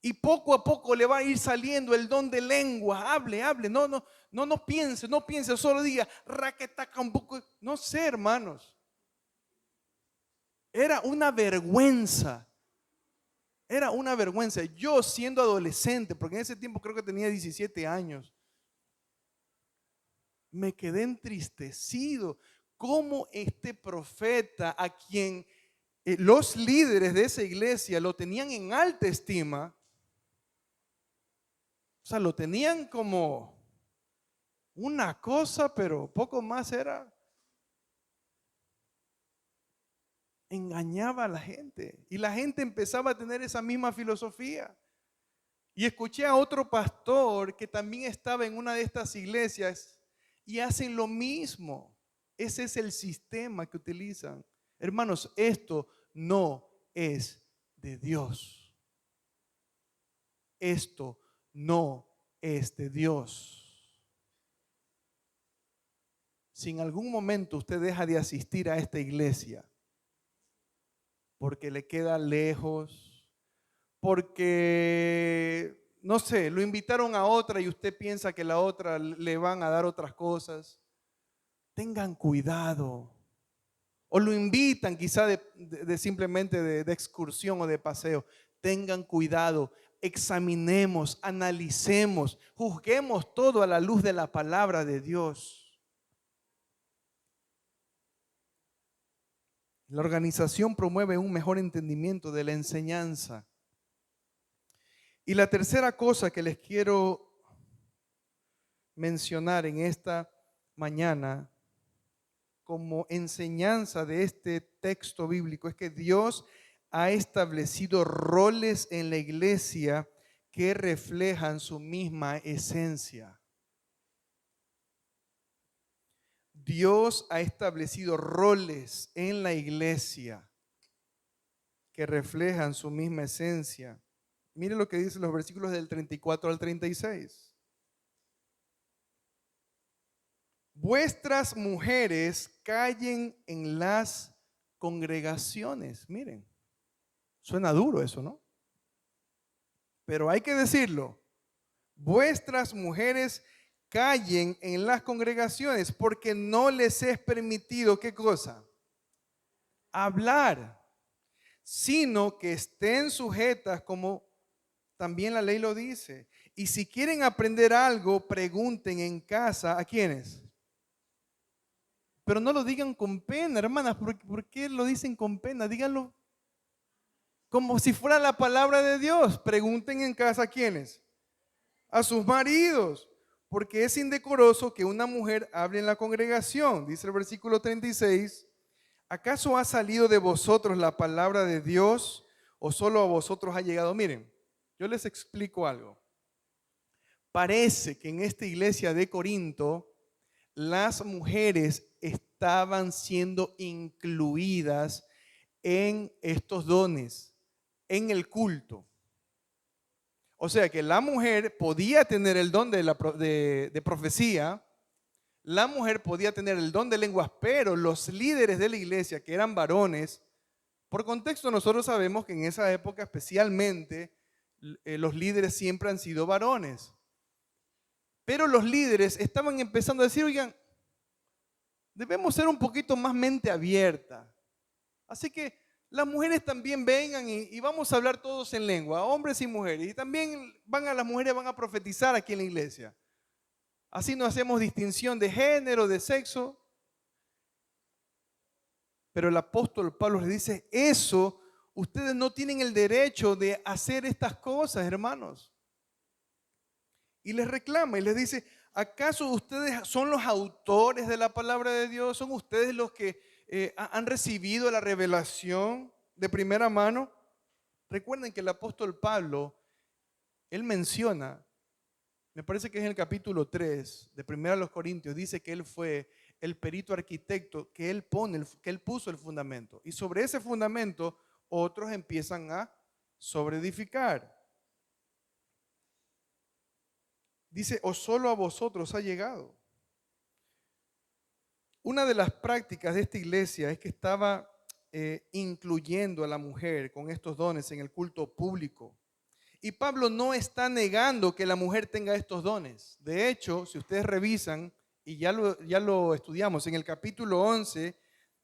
Y poco a poco le va a ir saliendo el don de lengua, hable, no piense, solo diga, raquetaca un poco, no sé, hermanos. Era una vergüenza. Era una vergüenza. Yo siendo adolescente, porque en ese tiempo creo que tenía 17 años, me quedé entristecido. Cómo este profeta, a quien los líderes de esa iglesia lo tenían en alta estima, o sea, lo tenían como una cosa, pero poco más era. Engañaba a la gente y la gente empezaba a tener esa misma filosofía. Y escuché a otro pastor que también estaba en una de estas iglesias y hacen lo mismo. Ese es el sistema que utilizan. Hermanos, esto no es de Dios. Esto no es de Dios. Si en algún momento usted deja de asistir a esta iglesia porque le queda lejos, porque, no sé, lo invitaron a otra y usted piensa que la otra le van a dar otras cosas, tengan cuidado. O lo invitan quizá simplemente de excursión o de paseo. Tengan cuidado, examinemos, analicemos, juzguemos todo a la luz de la palabra de Dios. La organización promueve un mejor entendimiento de la enseñanza. Y la tercera cosa que les quiero mencionar en esta mañana como enseñanza de este texto bíblico es que Dios ha establecido roles en la iglesia que reflejan su misma esencia. Dios ha establecido roles en la iglesia que reflejan su misma esencia. Mire lo que dicen los versículos del 34 al 36. Vuestras mujeres callen en las congregaciones. Miren, suena duro eso, ¿no? Pero hay que decirlo. Vuestras mujeres callen en las congregaciones porque no les es permitido, ¿qué cosa? Hablar, sino que estén sujetas como también la ley lo dice. Y si quieren aprender algo, pregunten en casa, ¿a quiénes? Pero no lo digan con pena, hermanas. ¿Por qué lo dicen con pena? Díganlo como si fuera la palabra de Dios. Pregunten en casa, ¿a quiénes? A sus maridos. Porque es indecoroso que una mujer hable en la congregación. Dice el versículo 36. ¿Acaso ha salido de vosotros la palabra de Dios o solo a vosotros ha llegado? Miren, yo les explico algo. Parece que en esta iglesia de Corinto las mujeres estaban siendo incluidas en estos dones, en el culto. O sea que la mujer podía tener el don de profecía, la mujer podía tener el don de lenguas, pero los líderes de la iglesia, que eran varones, por contexto nosotros sabemos que en esa época especialmente los líderes siempre han sido varones. Pero los líderes estaban empezando a decir, oigan, debemos ser un poquito más mente abierta. Así que las mujeres también vengan y vamos a hablar todos en lengua, hombres y mujeres. Y también las mujeres van a profetizar aquí en la iglesia. Así no hacemos distinción de género, de sexo. Pero el apóstol Pablo les dice, eso, ustedes no tienen el derecho de hacer estas cosas, hermanos. Y les reclama y les dice, ¿acaso ustedes son los autores de la palabra de Dios? ¿Son ustedes los que han recibido la revelación de primera mano? Recuerden que el apóstol Pablo, él menciona, me parece que es en el capítulo 3 de 1 Corintios, dice que él fue el perito arquitecto, que él puso el fundamento. Y sobre ese fundamento otros empiezan a sobreedificar. Dice, o solo a vosotros ha llegado. Una de las prácticas de esta iglesia es que estaba incluyendo a la mujer con estos dones en el culto público. Y Pablo no está negando que la mujer tenga estos dones. De hecho, si ustedes revisan, y ya lo estudiamos, en el capítulo 11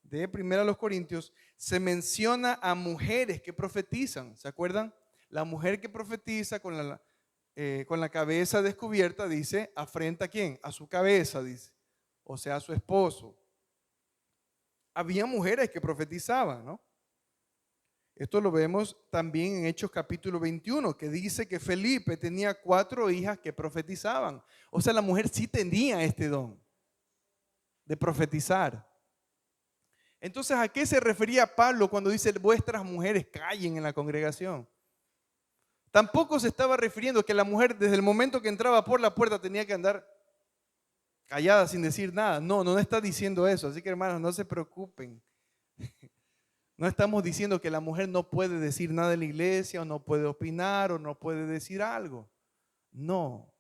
de 1 Corintios, se menciona a mujeres que profetizan. ¿Se acuerdan? La mujer que profetiza con la cabeza descubierta, dice, afrenta a quién, a su cabeza, dice, o sea, a su esposo. Había mujeres que profetizaban, ¿no? Esto lo vemos también en Hechos capítulo 21, que dice que Felipe tenía 4 hijas que profetizaban. O sea, la mujer sí tenía este don de profetizar. Entonces, ¿a qué se refería Pablo cuando dice vuestras mujeres callen en la congregación? Tampoco se estaba refiriendo que la mujer desde el momento que entraba por la puerta tenía que andar callada sin decir nada. No está diciendo eso. Así que hermanos, no se preocupen. No estamos diciendo que la mujer no puede decir nada en la iglesia o no puede opinar o no puede decir algo. No.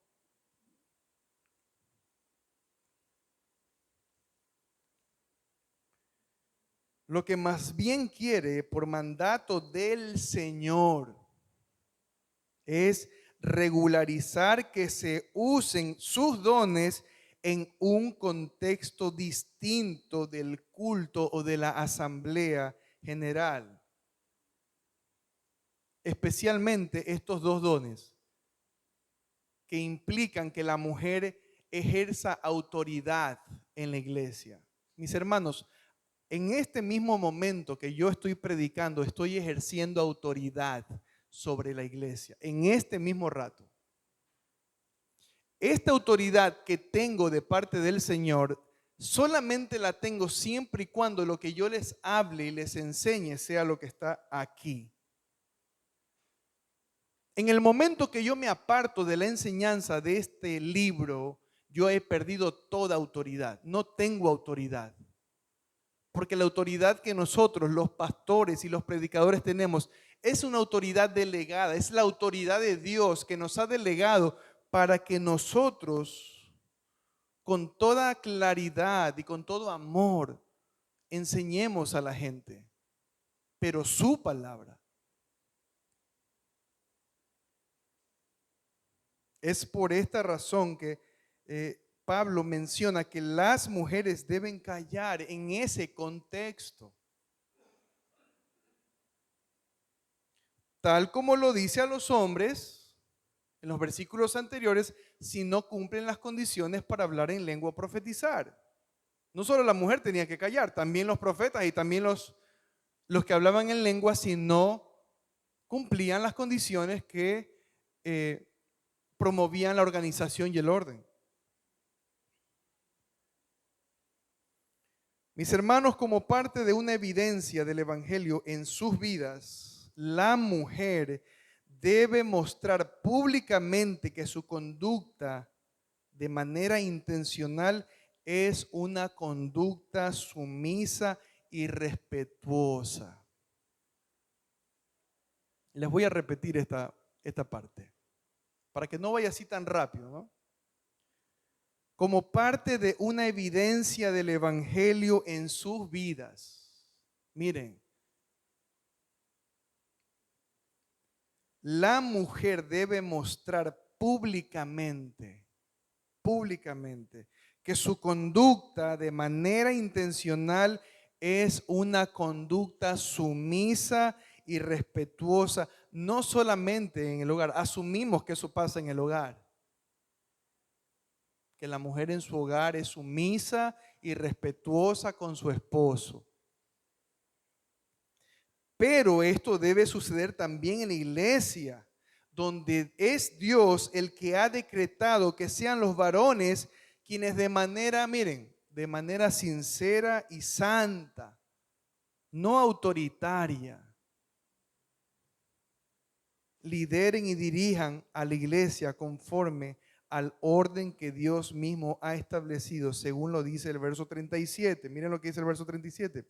Lo que más bien quiere por mandato del Señor es regularizar que se usen sus dones en un contexto distinto del culto o de la asamblea general. Especialmente estos 2 dones que implican que la mujer ejerza autoridad en la iglesia. Mis hermanos, en este mismo momento que yo estoy predicando, estoy ejerciendo autoridad sobre la iglesia, en este mismo rato. Esta autoridad que tengo de parte del Señor, solamente la tengo siempre y cuando lo que yo les hable y les enseñe sea lo que está aquí. En el momento que yo me aparto de la enseñanza de este libro, yo he perdido toda autoridad. No tengo autoridad. Porque la autoridad que nosotros, los pastores y los predicadores tenemos, es una autoridad delegada, es la autoridad de Dios que nos ha delegado para que nosotros, con toda claridad y con todo amor, enseñemos a la gente, pero su palabra. Es por esta razón que Pablo menciona que las mujeres deben callar en ese contexto. Tal como lo dice a los hombres en los versículos anteriores, si no cumplen las condiciones para hablar en lengua o profetizar. No solo la mujer tenía que callar, también los profetas y también los que hablaban en lengua, si no cumplían las condiciones que promovían la organización y el orden. Mis hermanos, como parte de una evidencia del Evangelio en sus vidas, la mujer debe mostrar públicamente que su conducta de manera intencional es una conducta sumisa y respetuosa. Les voy a repetir esta parte, para que no vaya así tan rápido, ¿no? Como parte de una evidencia del Evangelio en sus vidas. Miren, la mujer debe mostrar públicamente, que su conducta de manera intencional es una conducta sumisa y respetuosa, no solamente en el hogar. Asumimos que eso pasa en el hogar, que la mujer en su hogar es sumisa y respetuosa con su esposo. Pero esto debe suceder también en la iglesia, donde es Dios el que ha decretado que sean los varones quienes de manera, miren, de manera sincera y santa, no autoritaria, lideren y dirijan a la iglesia conforme al orden que Dios mismo ha establecido, según lo dice el verso 37. Miren lo que dice el verso 37.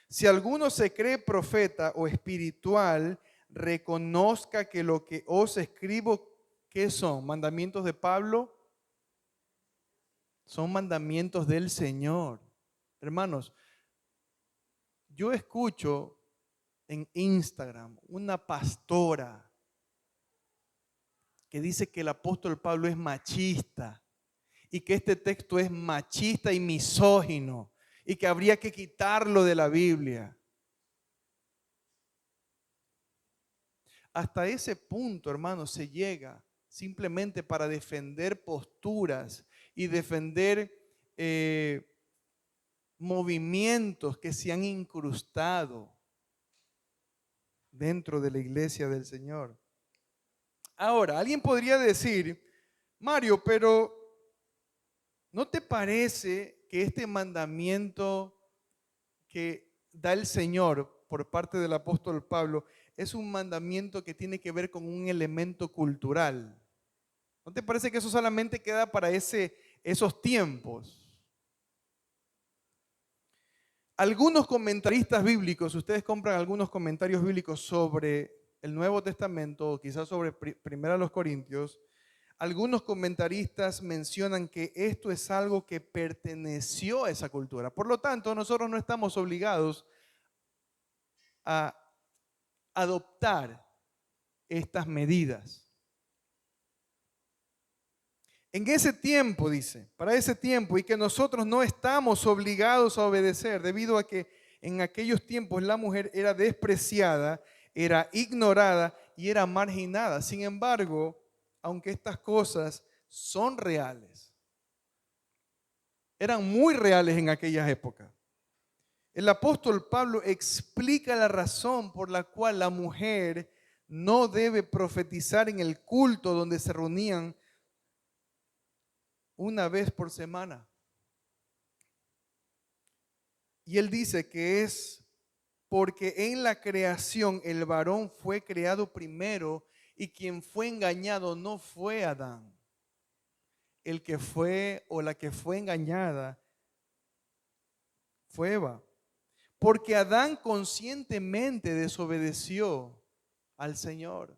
Si alguno se cree profeta o espiritual, reconozca que lo que os escribo, ¿qué son? ¿Mandamientos de Pablo? Son mandamientos del Señor. Hermanos, yo escucho en Instagram una pastora que dice que el apóstol Pablo es machista y que este texto es machista y misógino y que habría que quitarlo de la Biblia. Hasta ese punto, hermanos, se llega simplemente para defender posturas y defender movimientos que se han incrustado dentro de la iglesia del Señor. Ahora, alguien podría decir, Mario, pero ¿no te parece que este mandamiento que da el Señor por parte del apóstol Pablo es un mandamiento que tiene que ver con un elemento cultural? ¿No te parece que eso solamente queda para esos tiempos? Algunos comentaristas bíblicos, ustedes compran algunos comentarios bíblicos sobre el Nuevo Testamento, o quizás sobre Primera a los Corintios, algunos comentaristas mencionan que esto es algo que perteneció a esa cultura. Por lo tanto, nosotros no estamos obligados a adoptar estas medidas. En ese tiempo, dice, para ese tiempo, y que nosotros no estamos obligados a obedecer, debido a que en aquellos tiempos la mujer era despreciada, era ignorada y era marginada. Sin embargo, aunque estas cosas son reales, eran muy reales en aquellas épocas, el apóstol Pablo explica la razón por la cual la mujer no debe profetizar en el culto donde se reunían una vez por semana. Y él dice que es porque en la creación el varón fue creado primero y quien fue engañado no fue Adán. El que fue o la que fue engañada fue Eva. Porque Adán conscientemente desobedeció al Señor.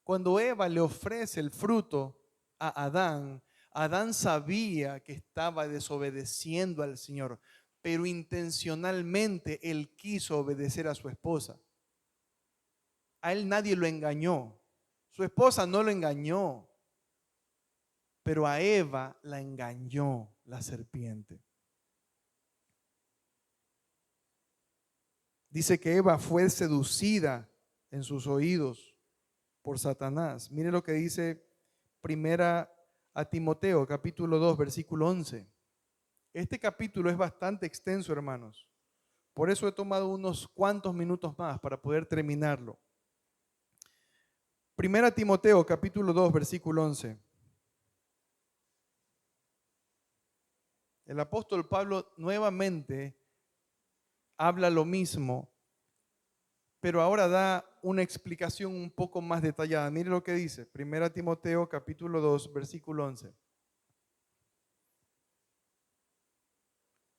Cuando Eva le ofrece el fruto a Adán, Adán sabía que estaba desobedeciendo al Señor, pero intencionalmente él quiso obedecer a su esposa. A él nadie lo engañó. Su esposa no lo engañó, pero a Eva la engañó la serpiente. Dice que Eva fue seducida en sus oídos por Satanás. Mire lo que dice primera a Timoteo, capítulo 2, versículo 11. Este capítulo es bastante extenso, hermanos. Por eso he tomado unos cuantos minutos más para poder terminarlo. Primera Timoteo, capítulo 2, versículo 11. El apóstol Pablo nuevamente habla lo mismo, pero ahora da una explicación un poco más detallada. Mire lo que dice, Primera Timoteo capítulo 2, versículo 11.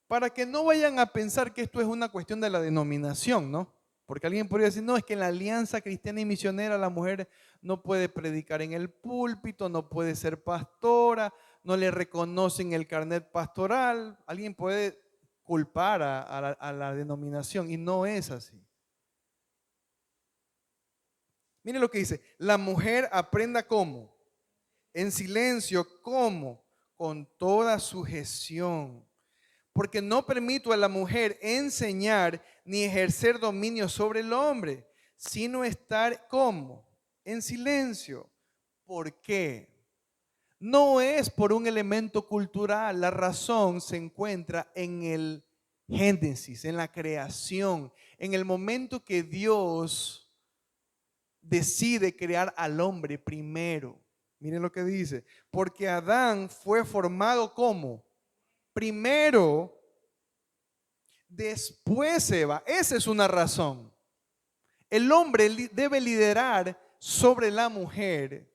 Para que no vayan a pensar que esto es una cuestión de la denominación, ¿no? Porque alguien podría decir, no, es que en la Alianza Cristiana y Misionera la mujer no puede predicar en el púlpito, no puede ser pastora, no le reconocen el carnet pastoral. Alguien puede culpar a la denominación y no es así. Mire lo que dice, la mujer aprenda cómo, en silencio, cómo, con toda sujeción. Porque no permito a la mujer enseñar ni ejercer dominio sobre el hombre, sino estar como en silencio. ¿Por qué? No es por un elemento cultural, la razón se encuentra en el génesis, en la creación, en el momento que Dios decide crear al hombre primero. Miren lo que dice, porque Adán fue formado como primero, después Eva. Esa es una razón. El hombre debe liderar sobre la mujer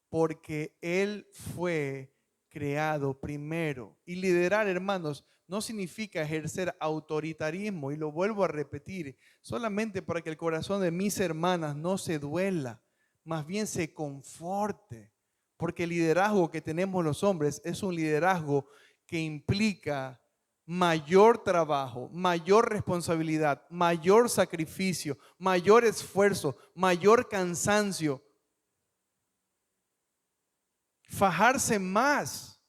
porque él fue creado primero. Y liderar, hermanos, no significa ejercer autoritarismo, y lo vuelvo a repetir, solamente para que el corazón de mis hermanas no se duela, más bien se conforte, porque el liderazgo que tenemos los hombres es un liderazgo que implica mayor trabajo, mayor responsabilidad, mayor sacrificio, mayor esfuerzo, mayor cansancio, fajarse más.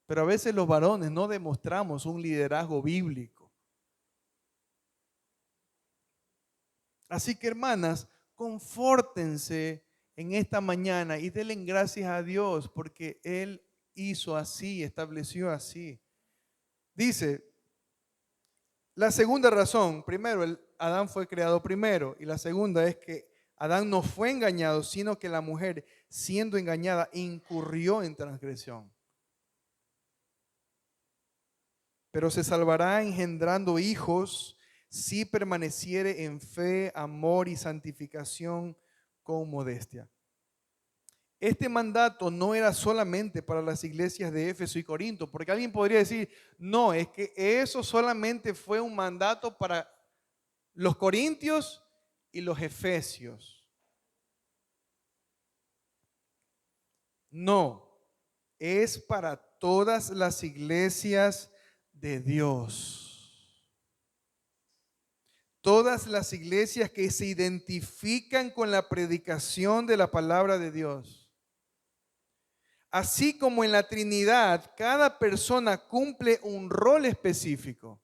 Pero a veces los varones no demostramos un liderazgo bíblico. Así que, hermanas, confórtense en esta mañana y denle gracias a Dios porque Él hizo así, estableció así. Dice, la segunda razón, primero, Adán fue creado primero, y la segunda es que Adán no fue engañado, sino que la mujer, siendo engañada, incurrió en transgresión. Pero se salvará engendrando hijos si permaneciere en fe, amor y santificación con modestia. Este mandato no era solamente para las iglesias de Éfeso y Corinto, porque alguien podría decir, no, es que eso solamente fue un mandato para los corintios y los efesios. No, es para todas las iglesias de Dios. Todas las iglesias que se identifican con la predicación de la palabra de Dios. Así como en la Trinidad, cada persona cumple un rol específico.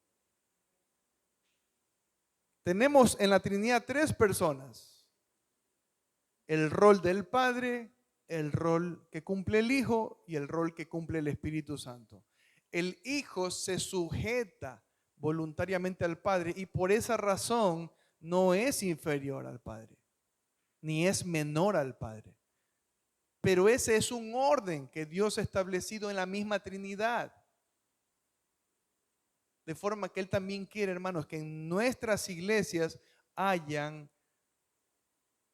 Tenemos en la Trinidad 3 personas. El rol del Padre, el rol que cumple el Hijo y el rol que cumple el Espíritu Santo. El Hijo se sujeta voluntariamente al Padre y por esa razón no es inferior al Padre, ni es menor al Padre. Pero ese es un orden que Dios ha establecido en la misma Trinidad. De forma que Él también quiere, hermanos, que en nuestras iglesias hayan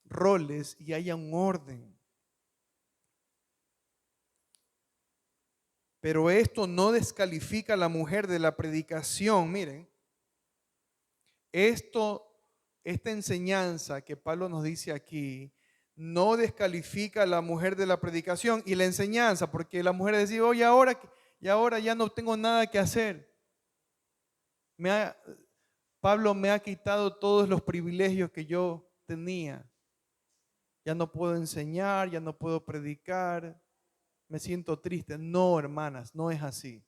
roles y haya un orden. Pero esto no descalifica a la mujer de la predicación. Miren, esta enseñanza que Pablo nos dice aquí no descalifica a la mujer de la predicación y la enseñanza, porque la mujer decía, oye, ahora y ahora ya no tengo nada que hacer. Pablo me ha quitado todos los privilegios que yo tenía. Ya no puedo enseñar, ya no puedo predicar, me siento triste. No, hermanas, no es así.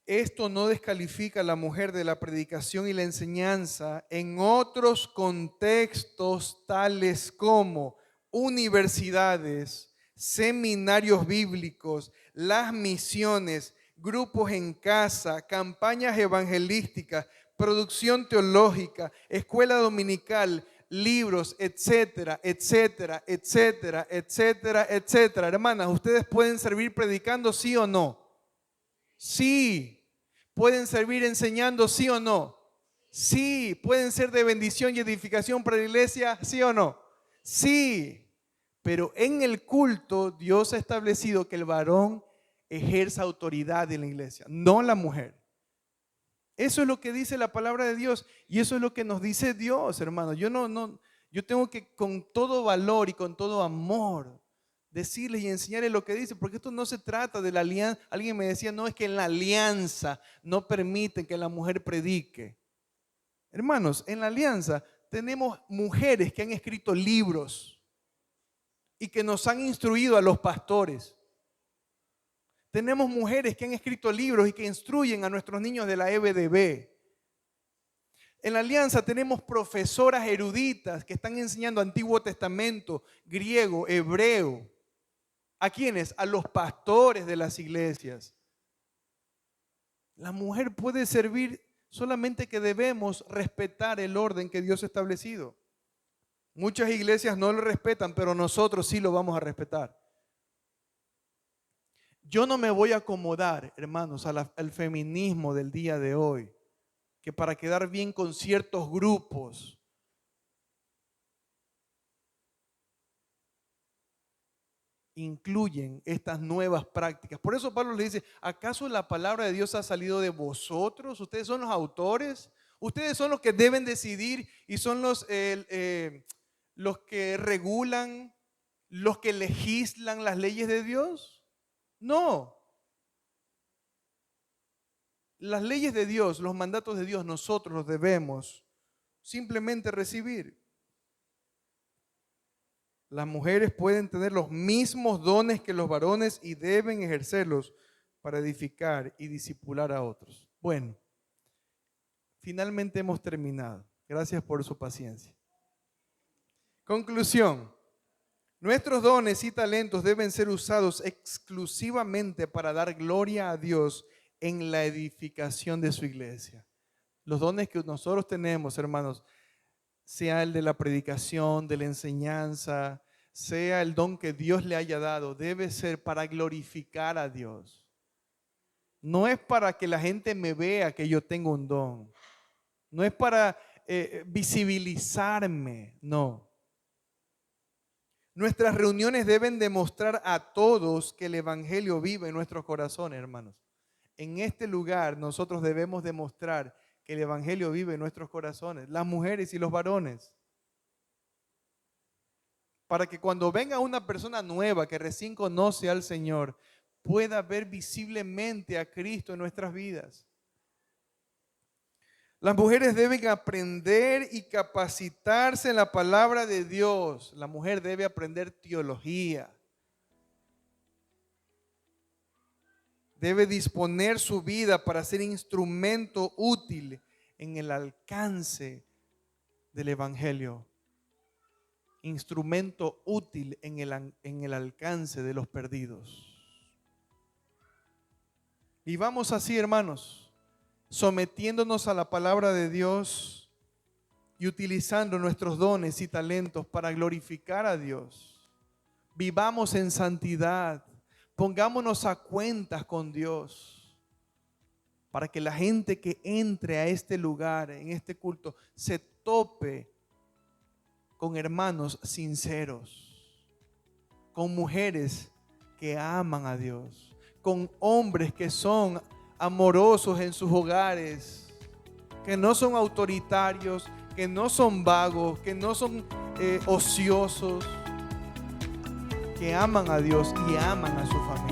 Esto no descalifica a la mujer de la predicación y la enseñanza en otros contextos tales como universidades, seminarios bíblicos, las misiones, grupos en casa, campañas evangelísticas, producción teológica, escuela dominical, libros, etcétera, etcétera, etcétera, etcétera, etcétera. Hermanas, ¿ustedes pueden servir predicando, sí o no? Sí. ¿Pueden servir enseñando, sí o no? Sí. ¿Pueden ser de bendición y edificación para la iglesia, sí o no? Sí. Pero en el culto Dios ha establecido que el varón ejerza autoridad en la iglesia, no la mujer. Eso es lo que dice la palabra de Dios y eso es lo que nos dice Dios, hermano. Yo tengo que con todo valor y con todo amor decirles y enseñarles lo que dice, porque esto no se trata de la alianza. Alguien me decía, no, es que en la alianza no permiten que la mujer predique. Hermanos, en la alianza tenemos mujeres que han escrito libros y que nos han instruido a los pastores. Tenemos mujeres que han escrito libros y que instruyen a nuestros niños de la EBDB. En la alianza tenemos profesoras eruditas que están enseñando Antiguo Testamento, griego, hebreo. ¿A quiénes? A los pastores de las iglesias. La mujer puede servir, solamente que debemos respetar el orden que Dios ha establecido. Muchas iglesias no lo respetan, pero nosotros sí lo vamos a respetar. Yo no me voy a acomodar, hermanos, al feminismo del día de hoy, que para quedar bien con ciertos grupos incluyen estas nuevas prácticas. Por eso Pablo le dice, ¿acaso la palabra de Dios ha salido de vosotros? ¿Ustedes son los autores? ¿Ustedes son los que deben decidir y son los que regulan, los que legislan las leyes de Dios? No. Las leyes de Dios, los mandatos de Dios, nosotros los debemos simplemente recibir. Las mujeres pueden tener los mismos dones que los varones y deben ejercerlos para edificar y discipular a otros. Bueno, finalmente hemos terminado. Gracias por su paciencia. Conclusión. Nuestros dones y talentos deben ser usados exclusivamente para dar gloria a Dios en la edificación de su iglesia. Los dones que nosotros tenemos, hermanos, sea el de la predicación, de la enseñanza, sea el don que Dios le haya dado, debe ser para glorificar a Dios. No es para que la gente me vea que yo tengo un don. No es para visibilizarme, no. Nuestras reuniones deben demostrar a todos que el evangelio vive en nuestros corazones, hermanos. En este lugar nosotros debemos demostrar que el evangelio vive en nuestros corazones, las mujeres y los varones. Para que cuando venga una persona nueva que recién conoce al Señor, pueda ver visiblemente a Cristo en nuestras vidas. Las mujeres deben aprender y capacitarse en la palabra de Dios. La mujer debe aprender teología. Debe disponer su vida para ser instrumento útil en el alcance del evangelio. Instrumento útil en el alcance de los perdidos. Y vamos así, hermanos, sometiéndonos a la palabra de Dios y utilizando nuestros dones y talentos para glorificar a Dios. Vivamos en santidad. Pongámonos a cuentas con Dios para que la gente que entre a este lugar, en este culto, se tope con hermanos sinceros, con mujeres que aman a Dios, con hombres que son amorosos en sus hogares, que no son autoritarios, que no son vagos, que no son ociosos, que aman a Dios y aman a su familia.